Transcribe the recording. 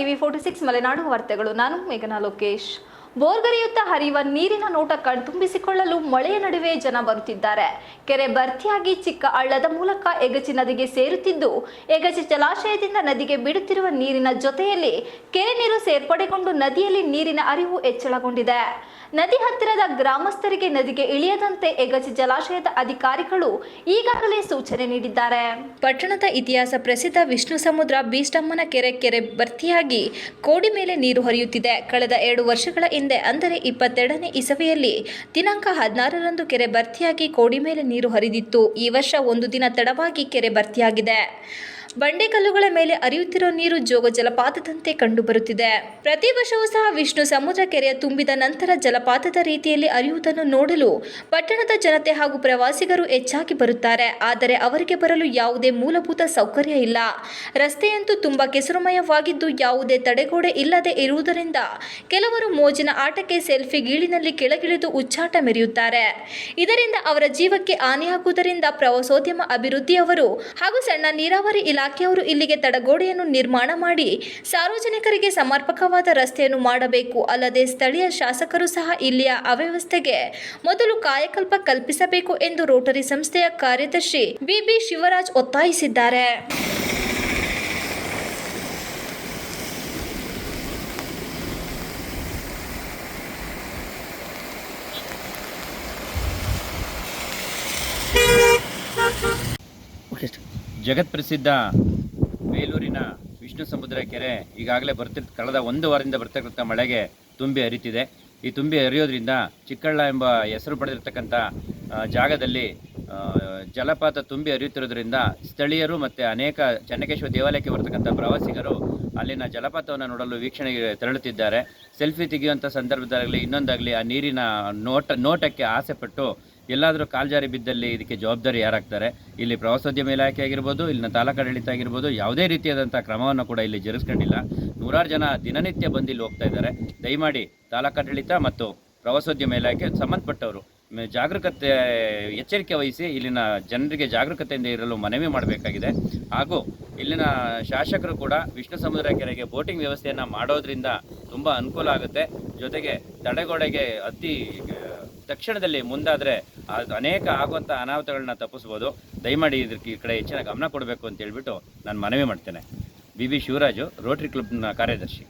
ಟಿವಿ46 ಮಲೆನಾಡು ವಾರ್ತೆಗಳು. ನಾನು ಮೇಘನಾ ಲೋಕೇಶ್. ಬೋರ್ಗರೆಯುತ್ತಾ ಹರಿಯುವ ನೀರಿನ ನೋಟ ಕಣ್ತುಂಬಿಸಿಕೊಳ್ಳಲು ಮಳೆಯ ನಡುವೆ ಜನ ಬರುತ್ತಿದ್ದಾರೆ. ಕೆರೆ ಭರ್ತಿಯಾಗಿ ಚಿಕ್ಕ ಹಳ್ಳದ ಮೂಲಕ ಎಗಚಿ ನದಿಗೆ ಸೇರುತ್ತಿದ್ದು, ಎಗಚಿ ಜಲಾಶಯದಿಂದ ನದಿಗೆ ಬಿಡುತ್ತಿರುವ ನೀರಿನ ಜೊತೆಯಲ್ಲಿ ಕೆರೆ ನೀರು ಸೇರ್ಪಡೆಗೊಂಡು ನದಿಯಲ್ಲಿ ನೀರಿನ ಹರಿವು ಹೆಚ್ಚಳಗೊಂಡಿದೆ. ನದಿ ಹತ್ತಿರದ ಗ್ರಾಮಸ್ಥರಿಗೆ ನದಿಗೆ ಇಳಿಯದಂತೆ ಎಗಚಿ ಜಲಾಶಯದ ಅಧಿಕಾರಿಗಳು ಈಗಾಗಲೇ ಸೂಚನೆ ನೀಡಿದ್ದಾರೆ. ಪಟ್ಟಣದ ಇತಿಹಾಸ ಪ್ರಸಿದ್ಧ ವಿಷ್ಣು ಸಮುದ್ರ ಬೀಸ್ಟಮ್ಮನ ಕೆರೆ ಭರ್ತಿಯಾಗಿ ಕೋಡಿ ಮೇಲೆ ನೀರು ಹರಿಯುತ್ತಿದೆ. ಕಳೆದ 2 ವರ್ಷಗಳ ಹಿಂದೆ ಅಂದರೆ 22ನೇ ಇಸವಿಯಲ್ಲಿ ದಿನಾಂಕ 16ರಂದು ಕೆರೆ ಭರ್ತಿಯಾಗಿ ಕೋಡಿ ಮೇಲೆ ನೀರು ಹರಿದಿತ್ತು. ಈ ವರ್ಷ 1 ದಿನ ತಡವಾಗಿ ಕೆರೆ ಭರ್ತಿಯಾಗಿದೆ. ಬಂಡೆಕಲ್ಲುಗಳ ಮೇಲೆ ಹರಿಯುತ್ತಿರುವ ನೀರು ಜೋಗ ಜಲಪಾತದಂತೆ ಕಂಡುಬರುತ್ತಿದೆ. ಪ್ರತಿ ವರ್ಷವೂ ಸಹ ವಿಷ್ಣು ಸಮುದ್ರ ಕೆರೆಯ ತುಂಬಿದ ನಂತರ ಜಲಪಾತದ ರೀತಿಯಲ್ಲಿ ಹರಿಯುವುದನ್ನು ನೋಡಲು ಪಟ್ಟಣದ ಜನತೆ ಹಾಗೂ ಪ್ರವಾಸಿಗರು ಹೆಚ್ಚಾಗಿ ಬರುತ್ತಾರೆ. ಆದರೆ ಅವರಿಗೆ ಬರಲು ಯಾವುದೇ ಮೂಲಭೂತ ಸೌಕರ್ಯ ಇಲ್ಲ. ರಸ್ತೆಯಂತೂ ತುಂಬಾ ಕೆಸರುಮಯವಾಗಿದ್ದು ಯಾವುದೇ ತಡೆಗೋಡೆ ಇಲ್ಲದೆ ಇರುವುದರಿಂದ ಕೆಲವರು ಮೋಜಿನ ಆಟಕ್ಕೆ ಸೆಲ್ಫಿ ಗೀಳಿನಲ್ಲಿ ಕೆಳಗಿಳಿದು ಹುಚ್ಚಾಟ ಮೆರೆಯುತ್ತಾರೆ. ಇದರಿಂದ ಅವರ ಜೀವಕ್ಕೆ ಹಾನಿಯಾಗುವುದರಿಂದ ಪ್ರವಾಸೋದ್ಯಮ ಅಭಿವೃದ್ಧಿಯವರು ಹಾಗೂ ಸಣ್ಣ ನೀರಾವರಿ ಇಲಾಖೆಯವರು ಇಲ್ಲಿಗೆ ತಡೆಗೋಡೆಯನ್ನು ನಿರ್ಮಾಣ ಮಾಡಿ ಸಾರ್ವಜನಿಕರಿಗೆ ಸಮರ್ಪಕವಾದ ರಸ್ತೆಯನ್ನು ಮಾಡಬೇಕು. ಅಲ್ಲದೆ ಸ್ಥಳೀಯ ಶಾಸಕರು ಸಹ ಇಲ್ಲಿಯ ಅವ್ಯವಸ್ಥೆಗೆ ಮೊದಲು ಕಾಯಕಲ್ಪ ಕಲ್ಪಿಸಬೇಕು ಎಂದು ರೋಟರಿ ಸಂಸ್ಥೆಯ ಕಾರ್ಯದರ್ಶಿ ಬಿ ಶಿವರಾಜ್ ಒತ್ತಾಯಿಸಿದ್ದಾರೆ. ಜಗತ್ಪ್ರಸಿದ್ಧ ಬೇಲೂರಿನ ವಿಷ್ಣು ಸಮುದ್ರ ಕೆರೆ ಈಗಾಗಲೇ ಕಳೆದ 1 ವಾರದಿಂದ ಬರ್ತಕ್ಕಂಥ ಮಳೆಗೆ ತುಂಬಿ ಹರಿತಿದೆ. ಈ ತುಂಬಿ ಹರಿಯೋದ್ರಿಂದ ಚಿಕ್ಕಳ್ಳ ಎಂಬ ಹೆಸರು ಪಡೆದಿರತಕ್ಕಂಥ ಜಾಗದಲ್ಲಿ ಜಲಪಾತ ತುಂಬಿ ಹರಿಯುತ್ತಿರೋದ್ರಿಂದ ಸ್ಥಳೀಯರು ಮತ್ತು ಅನೇಕ ಚೆನ್ನಕೇಶ್ವರ ದೇವಾಲಯಕ್ಕೆ ಬರ್ತಕ್ಕಂಥ ಪ್ರವಾಸಿಗರು ಅಲ್ಲಿನ ಜಲಪಾತವನ್ನು ನೋಡಲು ವೀಕ್ಷಣೆಗೆ ತೆರಳುತ್ತಿದ್ದಾರೆ. ಸೆಲ್ಫಿ ತೆಗೆಯುವಂಥ ಸಂದರ್ಭದಾಗಲಿ ಇನ್ನೊಂದಾಗಲಿ ಆ ನೀರಿನ ನೋಟಕ್ಕೆ ಆಸೆಪಟ್ಟು ಎಲ್ಲಾದರೂ ಕಾಲ್ಜಾರಿ ಬಿದ್ದಲ್ಲಿ ಇದಕ್ಕೆ ಜವಾಬ್ದಾರಿ ಯಾರಾಗ್ತಾರೆ? ಇಲ್ಲಿ ಪ್ರವಾಸೋದ್ಯಮ ಇಲಾಖೆ ಆಗಿರ್ಬೋದು, ಇಲ್ಲಿನ ತಾಲೂಕಾಡಳಿತ ಆಗಿರ್ಬೋದು, ಯಾವುದೇ ರೀತಿಯಾದಂಥ ಕ್ರಮವನ್ನು ಕೂಡ ಇಲ್ಲಿ ಜರುಗಿಸ್ಕೊಂಡಿಲ್ಲ. ನೂರಾರು ಜನ ದಿನನಿತ್ಯ ಬಂದು ಇಲ್ಲಿ ಹೋಗ್ತಾ ಇದ್ದಾರೆ. ದಯಮಾಡಿ ತಾಲೂಕಾಡಳಿತ ಮತ್ತು ಪ್ರವಾಸೋದ್ಯಮ ಇಲಾಖೆ ಸಂಬಂಧಪಟ್ಟವರು ಜಾಗರೂಕತೆ ಎಚ್ಚರಿಕೆ ವಹಿಸಿ ಇಲ್ಲಿನ ಜನರಿಗೆ ಜಾಗರೂಕತೆಯಿಂದ ಇರಲು ಮನವಿ ಮಾಡಬೇಕಾಗಿದೆ. ಹಾಗೂ ಇಲ್ಲಿನ ಶಾಸಕರು ಕೂಡ ವಿಷ್ಣು ಸಮುದ್ರ ಕೆರೆಗೆ ಬೋಟಿಂಗ್ ವ್ಯವಸ್ಥೆಯನ್ನು ಮಾಡೋದ್ರಿಂದ ತುಂಬ ಅನುಕೂಲ ಆಗುತ್ತೆ. ಜೊತೆಗೆ ತಡೆಗೋಡೆಗೆ ಅತಿ ತಕ್ಷಣದಲ್ಲಿ ಮುಂದಾದರೆ ಅನೇಕ ಆಗುವಂಥ ಅನಾಹುತಗಳನ್ನ ತಪ್ಪಿಸ್ಬೋದು. ದಯಮಾಡಿ ಇದಕ್ಕೆ ಈ ಕಡೆ ಹೆಚ್ಚಿನ ಗಮನ ಕೊಡಬೇಕು ಅಂತ ಹೇಳ್ಬಿಟ್ಟು ನಾನು ಮನವಿ ಮಾಡ್ತೇನೆ. ಬಿ ಶಿವರಾಜು, ರೋಟರಿ ಕ್ಲಬ್ನ ಕಾರ್ಯದರ್ಶಿ.